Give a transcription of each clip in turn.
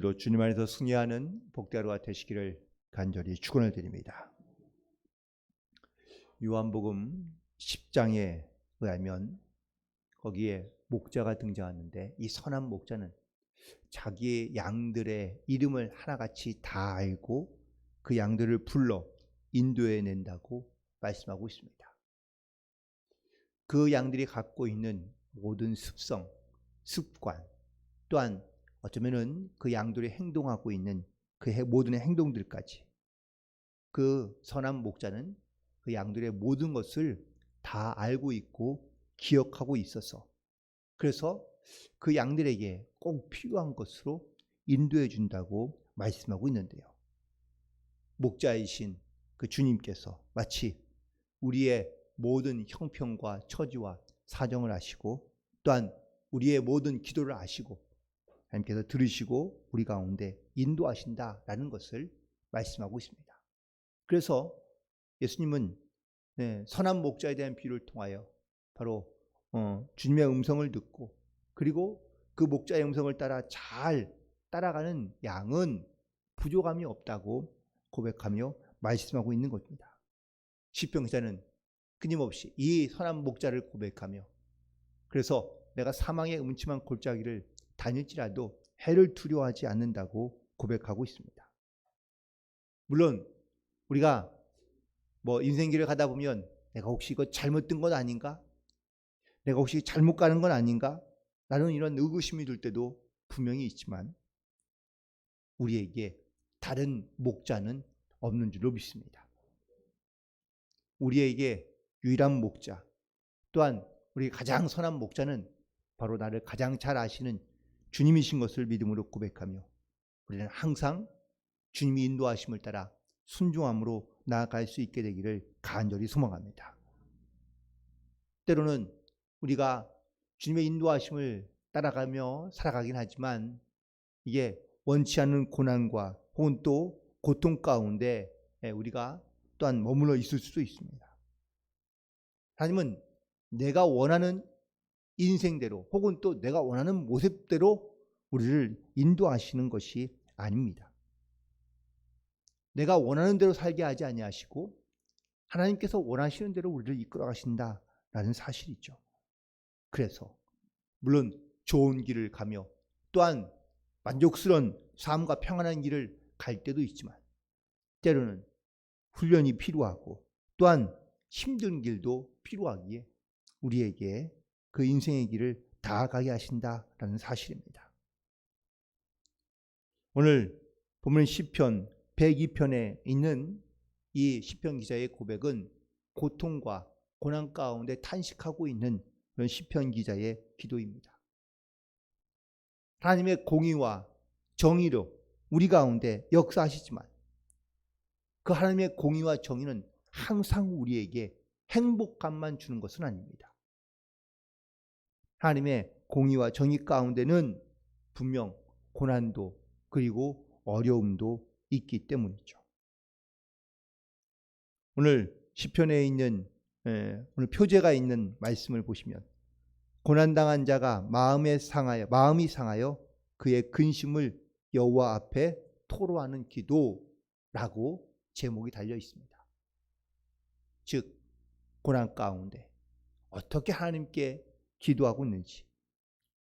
로 주님 안에서 승리하는 복된 하루가 되시기를 간절히 축원을 드립니다. 요한복음 10장에 의하면 거기에 목자가 등장하는데, 이 선한 목자는 자기의 양들의 이름을 하나같이 다 알고 그 양들을 불러 인도해 낸다고 말씀하고 있습니다. 그 양들이 갖고 있는 모든 습성, 습관, 또한 어쩌면은 그 양들이 행동하고 있는 그 모든 행동들까지, 그 선한 목자는 그 양들의 모든 것을 다 알고 있고 기억하고 있어서, 그래서 그 양들에게 꼭 필요한 것으로 인도해 준다고 말씀하고 있는데요. 목자이신 그 주님께서 마치 우리의 모든 형편과 처지와 사정을 아시고, 또한 우리의 모든 기도를 아시고 하나님께서 들으시고 우리 가운데 인도하신다라는 것을 말씀하고 있습니다. 그래서 예수님은 선한 목자에 대한 비유를 통하여 바로 주님의 음성을 듣고, 그리고 그 목자의 음성을 따라 잘 따라가는 양은 부족함이 없다고 고백하며 말씀하고 있는 것입니다. 시편 기자는 끊임없이 이 선한 목자를 고백하며, 그래서 내가 사망의 음침한 골짜기를 다닐지라도 해를 두려워하지 않는다고 고백하고 있습니다. 물론 우리가 인생길을 가다 보면 내가 혹시 이거 잘못 든 건 아닌가? 내가 혹시 잘못 가는 건 아닌가? 라는 이런 의구심이 들 때도 분명히 있지만, 우리에게 다른 목자는 없는 줄로 믿습니다. 우리에게 유일한 목자, 또한 우리 가장 선한 목자는 바로 나를 가장 잘 아시는 주님이신 것을 믿음으로 고백하며, 우리는 항상 주님이 인도하심을 따라 순종함으로 나아갈 수 있게 되기를 간절히 소망합니다. 때로는 우리가 주님의 인도하심을 따라가며 살아가긴 하지만, 이게 원치 않는 고난과 혹은 또 고통 가운데 우리가 또한 머물러 있을 수도 있습니다. 하나님은 내가 원하는 인생대로 혹은 또 내가 원하는 모습대로 우리를 인도하시는 것이 아닙니다. 내가 원하는 대로 살게 하지 아니하시고 하나님께서 원하시는 대로 우리를 이끌어 가신다라는 사실이죠. 그래서 물론 좋은 길을 가며 또한 만족스러운 삶과 평안한 길을 갈 때도 있지만, 때로는 훈련이 필요하고 또한 힘든 길도 필요하기에 우리에게 그 인생의 길을 다가가게 하신다라는 사실입니다. 오늘 본문 시편 102편에 있는 이 시편 기자의 고백은 고통과 고난 가운데 탄식하고 있는 그런 시편 기자의 기도입니다. 하나님의 공의와 정의로 우리 가운데 역사하시지만, 그 하나님의 공의와 정의는 항상 우리에게 행복감만 주는 것은 아닙니다. 하나님의 공의와 정의 가운데는 분명 고난도 그리고 어려움도 있기 때문이죠. 오늘 시편에 있는 오늘 표제가 있는 말씀을 보시면, 고난당한 자가 마음이 상하여 그의 근심을 여호와 앞에 토로하는 기도라고 제목이 달려 있습니다. 즉 고난 가운데 어떻게 하나님께 기도하고 있는지,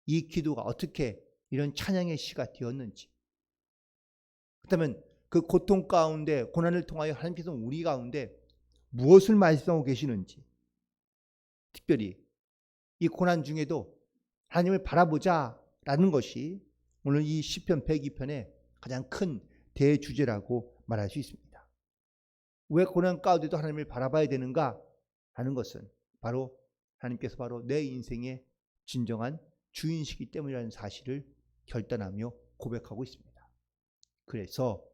이 기도가 어떻게 이런 찬양의 시가 되었는지, 그렇다면 그 고통 가운데 고난을 통하여 하나님께서 우리 가운데 무엇을 말씀하고 계시는지, 특별히 이 고난 중에도 하나님을 바라보자라는 것이 오늘 이 시편 102편의 가장 큰 대주제라고 말할 수 있습니다. 왜 고난 가운데도 하나님을 바라봐야 되는가 하는 것은 바로 하나님께서 바로 내 인생의 진정한 주인이시기 때문이라는 사실을 결단하며 고백하고 있습니다. 그래서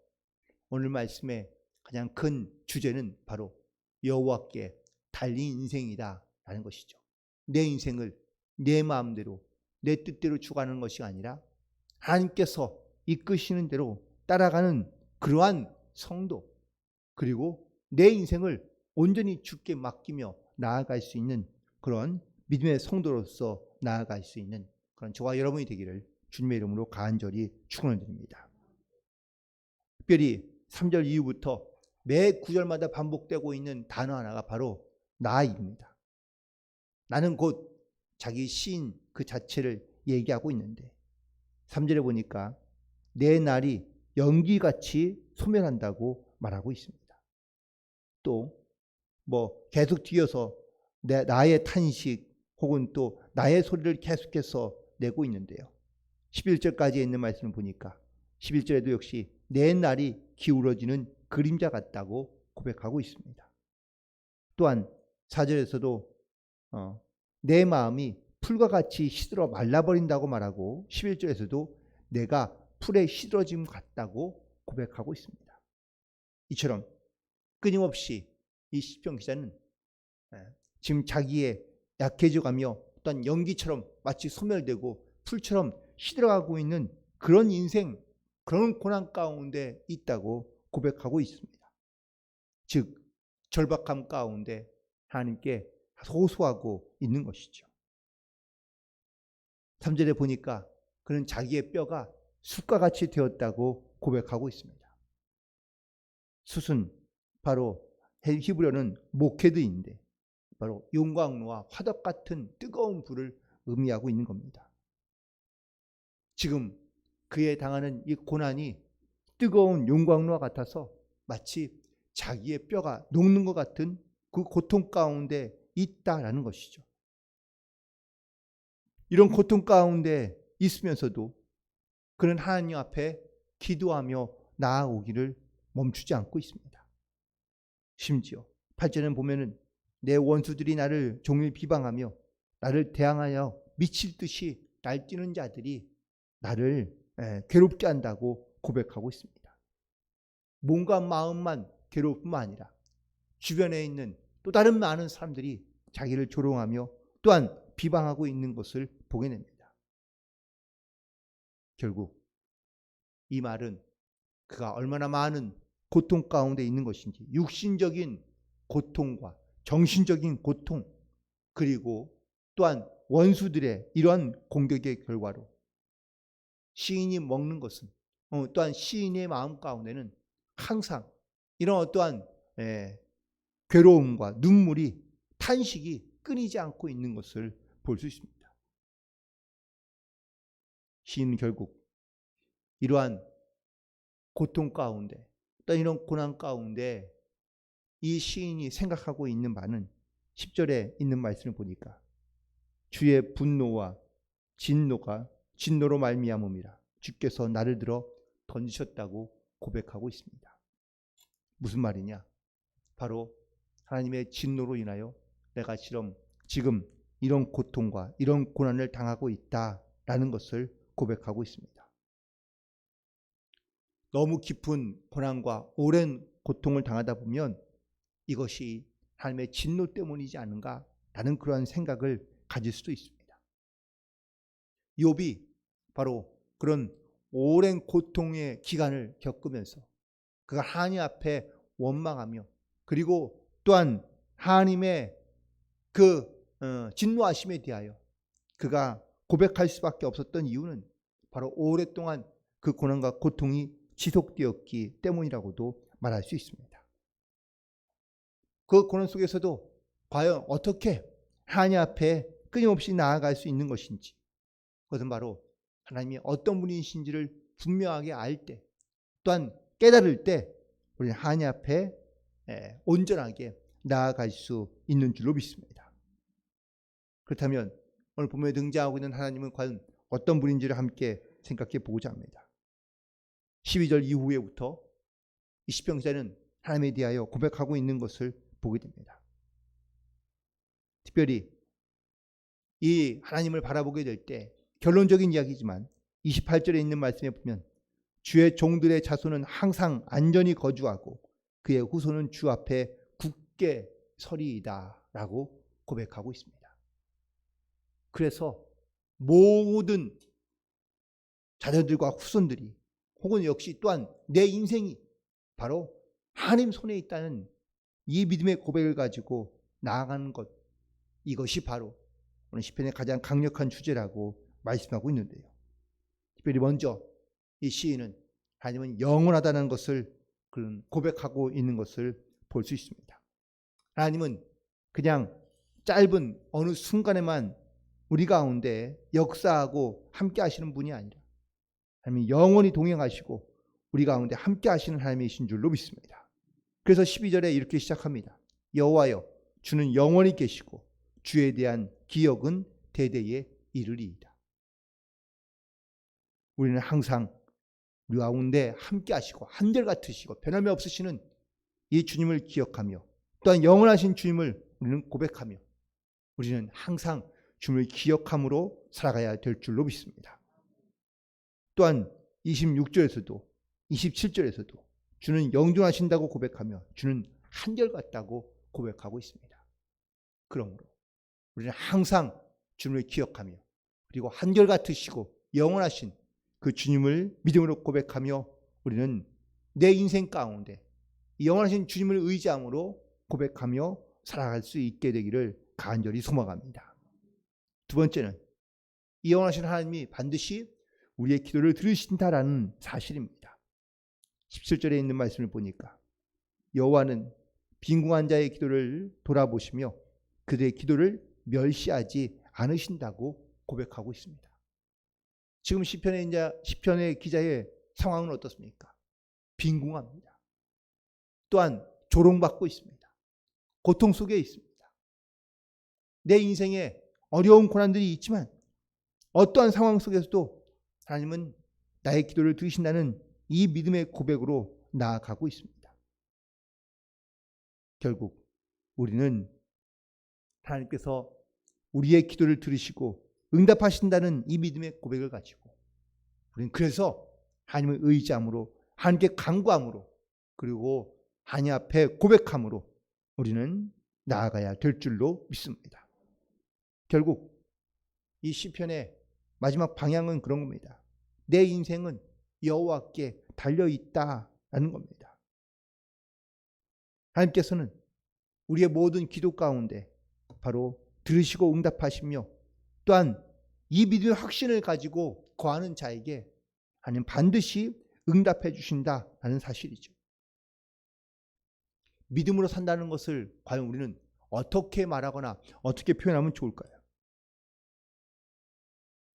오늘 말씀의 가장 큰 주제는 바로 여호와께 달린 인생이다라는 것이죠. 내 인생을 내 마음대로 내 뜻대로 주관하는 것이 아니라 하나님께서 이끄시는 대로 따라가는 그러한 성도, 그리고 내 인생을 온전히 주께 맡기며 나아갈 수 있는 그런 믿음의 성도로서 나아갈 수 있는 그런 저와 여러분이 되기를 주님의 이름으로 간절히 축원을 드립니다. 특별히 3절 이후부터 매 구절마다 반복되고 있는 단어 하나가 바로 나입니다. 나는 곧 자기 시인 그 자체를 얘기하고 있는데 3절에 보니까 내 날이 연기같이 소멸한다고 말하고 있습니다. 또 계속 뒤어서 나의 탄식 혹은 또 나의 소리를 계속해서 내고 있는데요. 11절까지 있는 말씀을 보니까 11절에도 역시 내 날이 기울어지는 그림자 같다고 고백하고 있습니다. 또한 4절에서도 내 마음이 풀과 같이 시들어 말라버린다고 말하고 11절에서도 내가 풀에 시들어짐 같다고 고백하고 있습니다. 이처럼 끊임없이 이 시편 기자는 지금 자기의 약해져가며 또한 연기처럼 마치 소멸되고 풀처럼 시들어가고 있는 그런 인생, 그런 고난 가운데 있다고 고백하고 있습니다. 즉 절박함 가운데 하나님께 호소하고 있는 것이죠. 3절에 보니까 그는 자기의 뼈가 숯과 같이 되었다고 고백하고 있습니다. 숯은 바로 히브리어는 모케드인데 바로 용광로와 화덕 같은 뜨거운 불을 의미하고 있는 겁니다. 지금 그에 당하는 이 고난이 뜨거운 용광로와 같아서 마치 자기의 뼈가 녹는 것 같은 그 고통 가운데 있다라는 것이죠. 이런 고통 가운데 있으면서도 그는 하나님 앞에 기도하며 나아오기를 멈추지 않고 있습니다. 심지어 8절에는 보면은 내 원수들이 나를 종일 비방하며 나를 대항하여 미칠 듯이 날뛰는 자들이 나를 괴롭게 한다고 고백하고 있습니다. 몸과 마음만 괴로울 뿐만 아니라 주변에 있는 또 다른 많은 사람들이 자기를 조롱하며 또한 비방하고 있는 것을 보게 됩니다. 결국 이 말은 그가 얼마나 많은 고통 가운데 있는 것인지, 육신적인 고통과 정신적인 고통, 그리고 또한 원수들의 이러한 공격의 결과로 시인이 먹는 것은 또한 시인의 마음 가운데는 항상 이런 어떠한 괴로움과 눈물이, 탄식이 끊이지 않고 있는 것을 볼 수 있습니다. 시인은 결국 이러한 고통 가운데, 또 이런 고난 가운데 이 시인이 생각하고 있는 바는 10절에 있는 말씀을 보니까 주의 분노와 진노로 말미암음이라 주께서 나를 들어 던지셨다고 고백하고 있습니다. 무슨 말이냐? 바로 하나님의 진노로 인하여 내가 지금 이런 고통과 이런 고난을 당하고 있다라는 것을 고백하고 있습니다. 너무 깊은 고난과 오랜 고통을 당하다 보면 이것이 하나님의 진노 때문이지 않은가라는 그러한 생각을 가질 수도 있습니다. 욥이 바로 그런 오랜 고통의 기간을 겪으면서 그가 하나님 앞에 원망하며 그리고 또한 하나님의 그 진노하심에 대하여 그가 고백할 수밖에 없었던 이유는 바로 오랫동안 그 고난과 고통이 지속되었기 때문이라고도 말할 수 있습니다. 그 고난 속에서도 과연 어떻게 하나님 앞에 끊임없이 나아갈 수 있는 것인지, 그것은 바로 하나님이 어떤 분이신지를 분명하게 알 때, 또한 깨달을 때 우리는 하나님 앞에 온전하게 나아갈 수 있는 줄로 믿습니다. 그렇다면 오늘 본문에 등장하고 있는 하나님은 과연 어떤 분인지를 함께 생각해 보고자 합니다. 12절 이후에부터 이 시편 기자는 하나님에 대하여 고백하고 있는 것을 보게 됩니다. 특별히 이 하나님을 바라보게 될 때 결론적인 이야기지만 28절에 있는 말씀에 보면 주의 종들의 자손은 항상 안전히 거주하고 그의 후손은 주 앞에 굳게 서리이다 라고 고백하고 있습니다. 그래서 모든 자녀들과 후손들이 혹은 역시 또한 내 인생이 바로 하나님 손에 있다는 이 믿음의 고백을 가지고 나아가는 것, 이것이 바로 오늘 시편의 가장 강력한 주제라고 말씀하고 있는데요. 특별히 먼저 이 시인은 하나님은 영원하다는 것을 그런 고백하고 있는 것을 볼 수 있습니다. 하나님은 그냥 짧은 어느 순간에만 우리 가운데 역사하고 함께 하시는 분이 아니라 하나님은 영원히 동행하시고 우리 가운데 함께 하시는 하나님이신 줄로 믿습니다. 그래서 12절에 이렇게 시작합니다. 여호와여 주는 영원히 계시고 주에 대한 기억은 대대에 이르리이다. 우리는 항상 우리 가운데 함께 하시고 한결같으시고 변함이 없으시는 이 주님을 기억하며 또한 영원하신 주님을 우리는 고백하며 우리는 항상 주님을 기억함으로 살아가야 될 줄로 믿습니다. 또한 26절에서도 27절에서도 주는 영존하신다고 고백하며 주는 한결같다고 고백하고 있습니다. 그러므로 우리는 항상 주님을 기억하며 그리고 한결같으시고 영원하신 그 주님을 믿음으로 고백하며 우리는 내 인생 가운데 영원하신 주님을 의지함으로 고백하며 살아갈 수 있게 되기를 간절히 소망합니다. 두 번째는 이 영원하신 하나님이 반드시 우리의 기도를 들으신다라는 사실입니다. 17절에 있는 말씀을 보니까 여호와는 빈궁한 자의 기도를 돌아보시며 그들의 기도를 멸시하지 않으신다고 고백하고 있습니다. 지금 시편의 기자의 상황은 어떻습니까? 빈궁합니다. 또한 조롱받고 있습니다. 고통 속에 있습니다. 내 인생에 어려운 고난들이 있지만 어떠한 상황 속에서도 하나님은 나의 기도를 들으신다는 이 믿음의 고백으로 나아가고 있습니다. 결국 우리는 하나님께서 우리의 기도를 들으시고 응답하신다는 이 믿음의 고백을 가지고 우리는 그래서 하나님을 의지함으로 하나님께 간구함으로 그리고 하나님 앞에 고백함으로 우리는 나아가야 될 줄로 믿습니다. 결국 이 시편의 마지막 방향은 그런 겁니다. 내 인생은 여호와께 달려있다라는 겁니다. 하나님께서는 우리의 모든 기도 가운데 바로 들으시고 응답하시며 또한 이 믿음의 확신을 가지고 거하는 자에게 하나님 반드시 응답해 주신다라는 사실이죠. 믿음으로 산다는 것을 과연 우리는 어떻게 말하거나 어떻게 표현하면 좋을까요?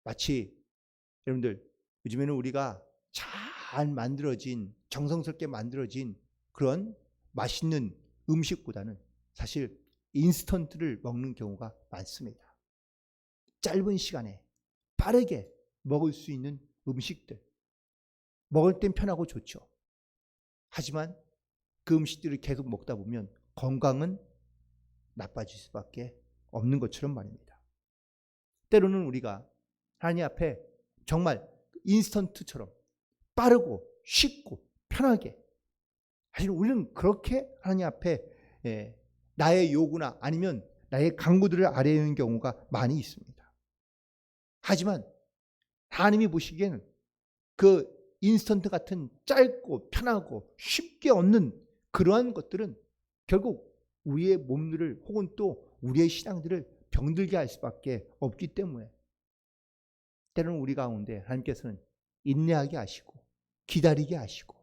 마치 여러분들 요즘에는 우리가 잘 만들어진 정성스럽게 만들어진 그런 맛있는 음식보다는 사실 인스턴트를 먹는 경우가 많습니다. 짧은 시간에 빠르게 먹을 수 있는 음식들 먹을 땐 편하고 좋죠. 하지만 그 음식들을 계속 먹다 보면 건강은 나빠질 수밖에 없는 것처럼 말입니다. 때로는 우리가 하나님 앞에 정말 인스턴트처럼 빠르고 쉽고 편하게 사실 우리는 그렇게 하나님 앞에 나의 요구나 아니면 나의 간구들을 아뢰는 경우가 많이 있습니다. 하지만 하나님이 보시기에는 그 인스턴트 같은 짧고 편하고 쉽게 얻는 그러한 것들은 결국 우리의 몸들을 혹은 또 우리의 신앙들을 병들게 할 수밖에 없기 때문에 때로는 우리 가운데 하나님께서는 인내하게 하시고 기다리게 하시고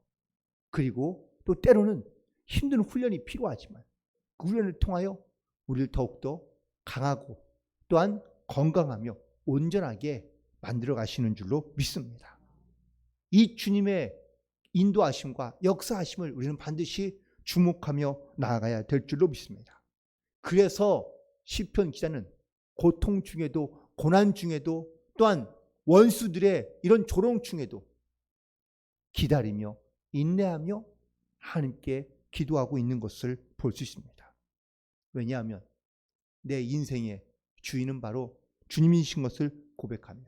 그리고 또 때로는 힘든 훈련이 필요하지만 그 훈련을 통하여 우리를 더욱더 강하고 또한 건강하며 온전하게 만들어 가시는 줄로 믿습니다. 이 주님의 인도하심과 역사하심을 우리는 반드시 주목하며 나아가야 될 줄로 믿습니다. 그래서 시편 기자는 고통 중에도 고난 중에도 또한 원수들의 이런 조롱 중에도 기다리며 인내하며 하나님께 기도하고 있는 것을 볼 수 있습니다. 왜냐하면 내 인생의 주인은 바로 주님이신 것을 고백하며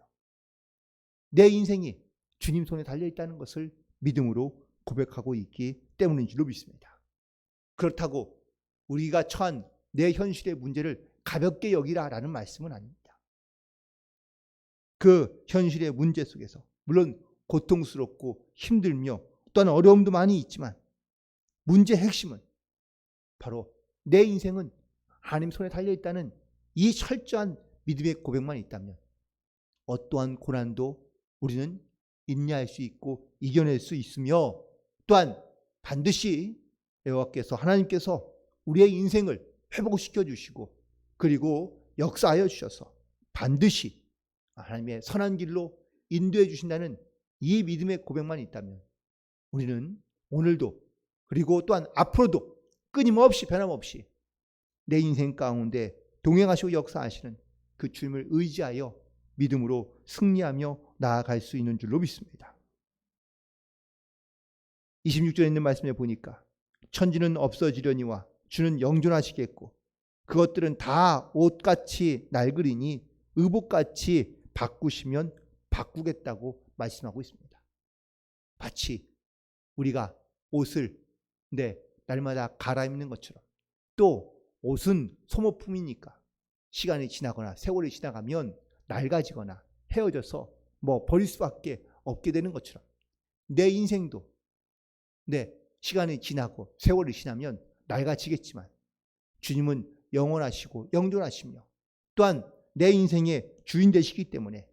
내 인생이 주님 손에 달려있다는 것을 믿음으로 고백하고 있기 때문인 줄로 믿습니다. 그렇다고 우리가 처한 내 현실의 문제를 가볍게 여기라라는 말씀은 아닙니다. 그 현실의 문제 속에서 물론 고통스럽고 힘들며 또한 어려움도 많이 있지만 문제의 핵심은 바로 내 인생은 하나님 손에 달려있다는 이 철저한 믿음의 고백만 있다면 어떠한 고난도 우리는 인내할 수 있고 이겨낼 수 있으며 또한 반드시 여호와께서 하나님께서 우리의 인생을 회복시켜 주시고 그리고 역사하여 주셔서 반드시 하나님의 선한 길로 인도해 주신다는 이 믿음의 고백만 있다면 우리는 오늘도 그리고 또한 앞으로도 끊임없이 변함없이 내 인생 가운데 동행하시고 역사하시는 그 주님을 의지하여 믿음으로 승리하며 나아갈 수 있는 줄로 믿습니다. 26절에 있는 말씀에 보니까 천지는 없어지려니와 주는 영존하시겠고 그것들은 다 옷같이 낡으리니 의복같이 바꾸시면 바꾸겠다고 말씀하고 있습니다. 마치 우리가 옷을 날마다 갈아입는 것처럼 또 옷은 소모품이니까 시간이 지나거나 세월이 지나가면 낡아지거나 헤어져서 버릴 수밖에 없게 되는 것처럼 내 인생도 시간이 지나고 세월이 지나면 낡아지겠지만 주님은 영원하시고 영존하시며 또한 내 인생의 주인 되시기 때문에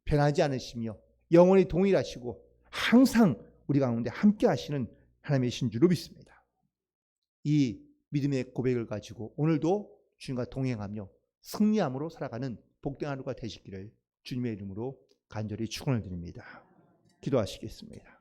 변하지 않으시며 영원히 동일하시고 항상 우리 가운데 함께 하시는 하나님의 신주로 믿습니다. 이 믿음의 고백을 가지고 오늘도 주님과 동행하며 승리함으로 살아가는 복된 하루가 되시기를 주님의 이름으로 간절히 축원을 드립니다. 기도하시겠습니다.